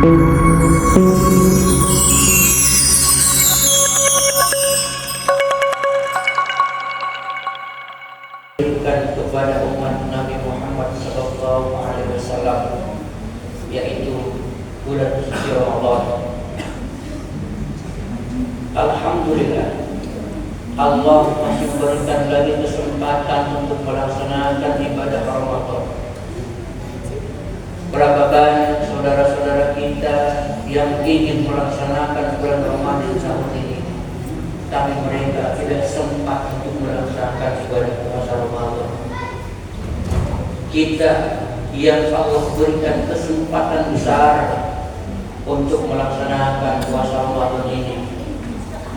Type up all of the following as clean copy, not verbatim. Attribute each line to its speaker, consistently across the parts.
Speaker 1: kepada umat Nabi Muhammad sallallahu alaihi wasallam, yaitu bulan suci Ramadan. Alhamdulillah, Allah masih memberikan lagi kesempatan untuk melaksanakan ibadah Ramadan. Berapa banyak saudara-saudara kita yang ingin melaksanakan bulan Ramadan tahun ini, tapi mereka tidak sempat untuk melaksanakan ibadah puasa Ramadan. Kita yang Allah berikan kesempatan besar untuk melaksanakan puasa Ramadan ini,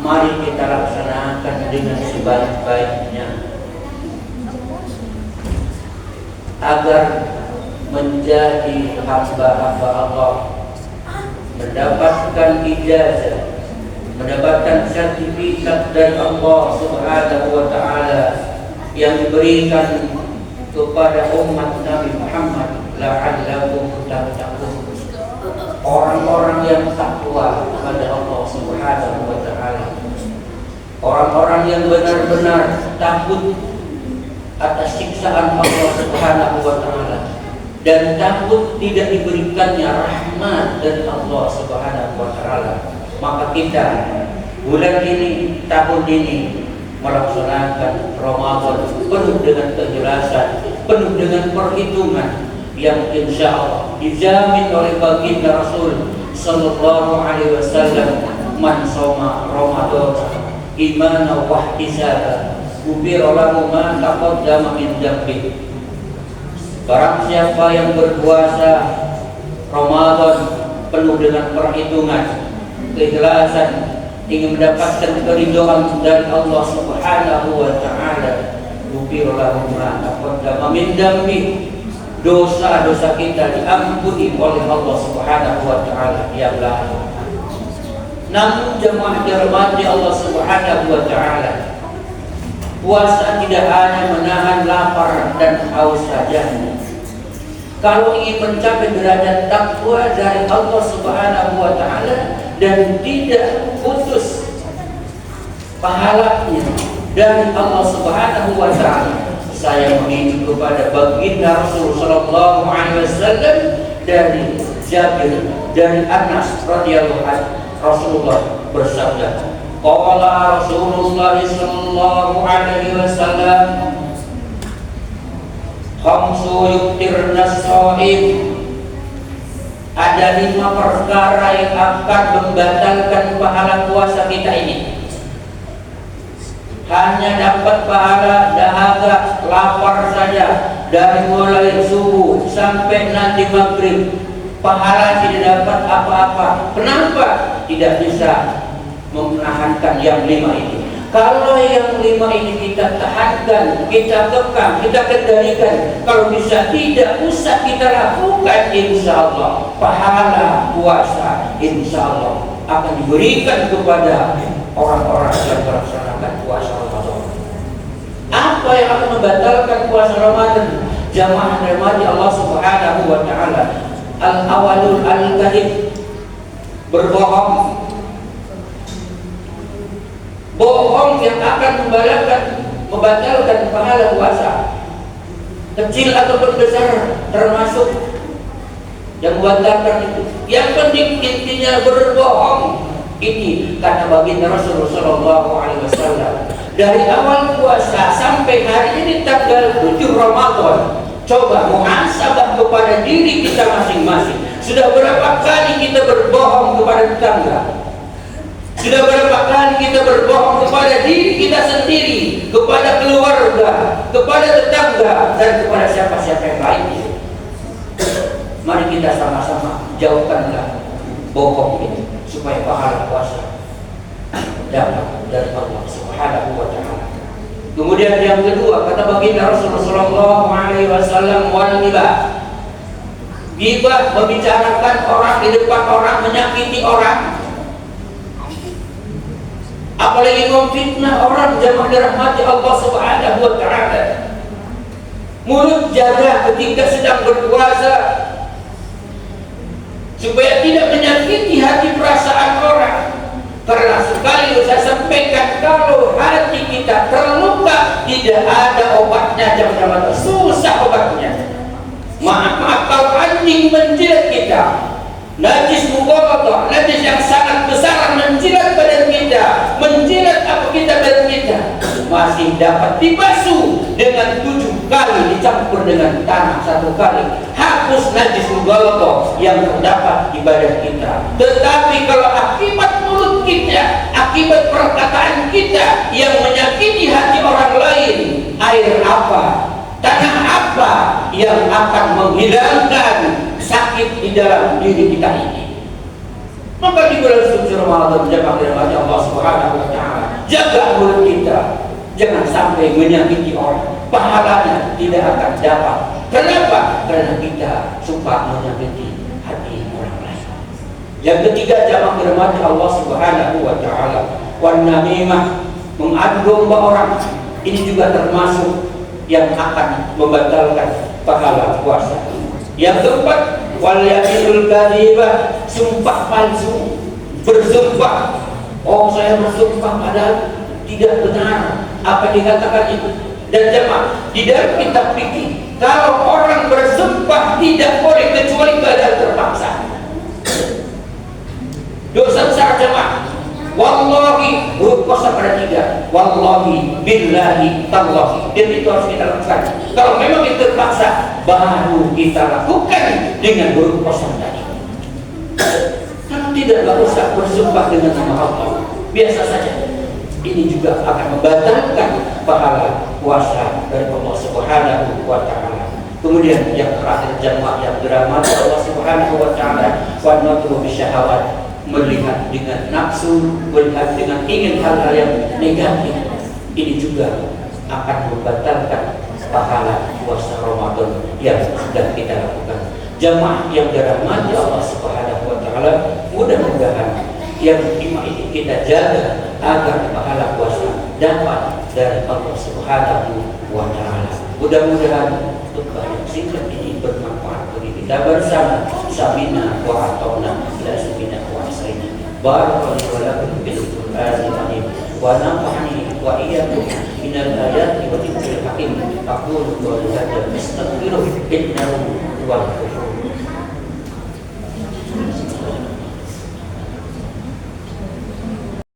Speaker 1: mari kita laksanakan dengan sebaik-baiknya agar menjadi hamba-hamba Allah, mendapatkan ijazah, mendapatkan sertifikat dari Allah Subhanahu wa Ta'ala yang diberikan kepada umat Nabi Muhammad, la'allakum tattaqun, orang-orang yang takwa kepada Allah Subhanahu wa Ta'ala, orang-orang yang benar-benar takut atas siksaan Allah Subhanahu wa Ta'ala dan takut tidak diberikannya rahmat dari Allah Subhanahu wa Ta'ala. Maka kita bulan ini, tahun ini melaksanakan Ramadan penuh dengan kejelasan, penuh dengan perhitungan yang insya Allah dijamin oleh baginda Rasul sallallahu alaihi wasallam, man shoma Ramadan imanan wa ihtisaban ghufira lahu ma taqaddama min dhanbi. Barang siapa yang berpuasa Ramadan penuh dengan perhitungan, keikhlasan, ingin mendapatkan keridhaan dari Allah Subhanahu wa Ta'ala, ghufira lahu ma taqaddama min dhanbi, dosa-dosa kita diampuni oleh Allah Subhanahu wa Ta'ala yang lalu. Namun jemaah dirahmati Allah Subhanahu wa Ta'ala, puasa tidak hanya menahan lapar dan haus saja. Kalau ingin mencapai derajat takwa dari Allah Subhanahu wa Ta'ala dan tidak putus pahalanya dari Allah Subhanahu wa Ta'ala, saya mengingat kepada baginda Rasul sallallahu alaihi wasallam dari Jabir, dari Anas radhiyallahu anhu, Rasulullah bersabda, qala Rasulullah sallallahu alaihi wasallam, khamsu yuktirna shaim, ada 5 perkara yang akan membatalkan pahala puasa kita ini. Hanya dapat pahala dahaga, lapar saja, dari mulai subuh sampai nanti maghrib, pahala tidak dapat apa-apa. Kenapa? Tidak bisa menahankan yang 5 ini. Kalau yang 5 ini kita tahankan, kita kekang, kita kendalikan, kalau bisa tidak usah kita lakukan, insya Allah pahala puasa insya Allah akan diberikan kepada orang-orang yang melaksanakan puasa Ramadan. Apa yang akan membatalkan puasa Ramadan? Jamaah rahmati Allah Subhanahu wa Ta'ala, al-awalul al-kadhib, berbohong. Bohong yang akan membatalkan pahala puasa, kecil ataupun besar, termasuk yang membatalkan itu. Yang penting intinya berbohong. Ini kata baginda Rasulullah sallallahu alaihi wasallam, dari awal puasa sampai hari ini tanggal 7 Ramadan, coba muhasabah kepada diri kita masing-masing. Sudah berapa kali kita berbohong kepada tetangga? Sudah berapa kali kita berbohong kepada diri kita sendiri, kepada keluarga, kepada tetangga, dan kepada siapa-siapa yang lainnya? Mari kita sama-sama jauhkanlah bohong ini, supaya pahala puasa dapat dari Allah Subhanahu wa Ta'ala. Kemudian yang kedua, kata baginda Rasulullah sallallahu alaihi wasallam, wal ghibah, ghibah, membicarakan orang di depan orang, menyakiti orang, apalagi memfitnah orang. Jamaah dirahmati Allah Subhanahu wa Ta'ala, mulut jaga ketika sedang berpuasa. supaya tidak menyakiti hati perasaan orang. Karena sekali saya sampaikan, kalau hati kita terluka tidak ada obatnya, jemaah, susah obatnya. Maaf kalau anjing menjilat kita, najis mughaladhah, najis yang sangat besar menjilat badan kita, menjilat apa kita badan kita, masih dapat dibasuh dengan 7 kali dicampur dengan tanah 1 kali, hapus najis mughaladhah yang terdapat di badan kita. Tetapi kalau akibat mulut kita, akibat perkataan kita yang menyakiti hati orang lain, air apa, tanah apa yang akan menghilangkan sakit di dalam diri kita ini? Maka di bulan suci Ramadan, jemaah dirahmati Allah Subhanahu wa taala, jaga mulut kita, jangan sampai menyakiti orang. Pahalanya tidak akan dapat. Kenapa? Karena kita suka menyakiti hati orang lain. Yang ketiga, jemaah dirahmati Allah Subhanahu wa taala, wan namimah, mengadu domba orang. Ini juga termasuk yang akan membatalkan pahala puasa. Yang keempat, wal yaminul kadzibah, sumpah palsu, bersumpah. Oh, saya bersumpah padahal tidak benar apa dikatakan itu. Dan jemaah, di dalam kitab fikih, kalau orang bersumpah tidak boleh kecuali keadaan terpaksa. Dosa besar, jemaah. Wallahi, huruf qasam ada 3. Wallahi, billahi, tallahi. Dan itu harus kita lakukan. Kalau memang itu terpaksa, baru kita lakukan dengan huruf qasam tadi. Kalau tidak, gak usah bersumpah dengan nama Allah, biasa saja. Ini juga akan membatalkan pahala puasa dari Allah Subhanahu wa taala. Kemudian yang terakhir, jemaah yang dirahmati Allah Subhanahu wa taala, wa nadru bisyahawat, melihat dengan nafsu, melihat dengan ingin hal-hal yang negatif. Ini juga akan membatalkan pahala puasa Ramadan yang sedang kita lakukan. Jamaah yang dirahmati Allah Subhanahu wa taala, mudah-mudahan yang 5 ini kita jaga agar pahala puasa dapat dari Allah Subhanahu wa taala. Mudah-mudahan khutbah yang singkat ini bermanfaat bagi kita bersama. Samina wa ata'na, la subina wa asrina. Barakallahu lakum bil Qur'anil azim wa nafa'ani wa iyyakum minal ayati wa dzikril hakim. Aqulu qawli hadza astaghfiruh innahu huwal